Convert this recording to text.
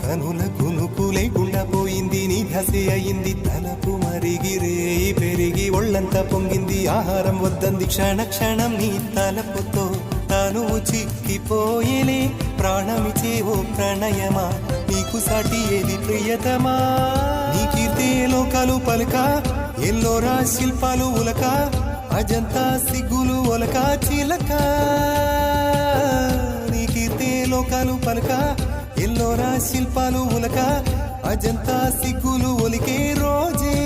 కనుల కునుకు లేకుండా పోయింది నీ ధ్యాసే అయింది తలపు మరిగిరేయి పెరిగి ఒళ్ళంతా పొంగింది ఆహారం వద్దంది క్షణ క్షణం నీ తలపుతో తాను చిక్కిపోయేలే ప్రాణమిచే ఓ ప్రణయమా నీకు సాటి ఏది ప్రియతమా నీ కీర్తే లోకాలు పలక ఎల్లోరా శిల్పాలు ఉలక అజంతా సిగ్గులు ఒలక చిలక నీ కీర్తే లోకాలు పలక ఎల్లోరా శిల్పాలు ఉలక అజంతా సిగ్గులు ఒలికే రోజే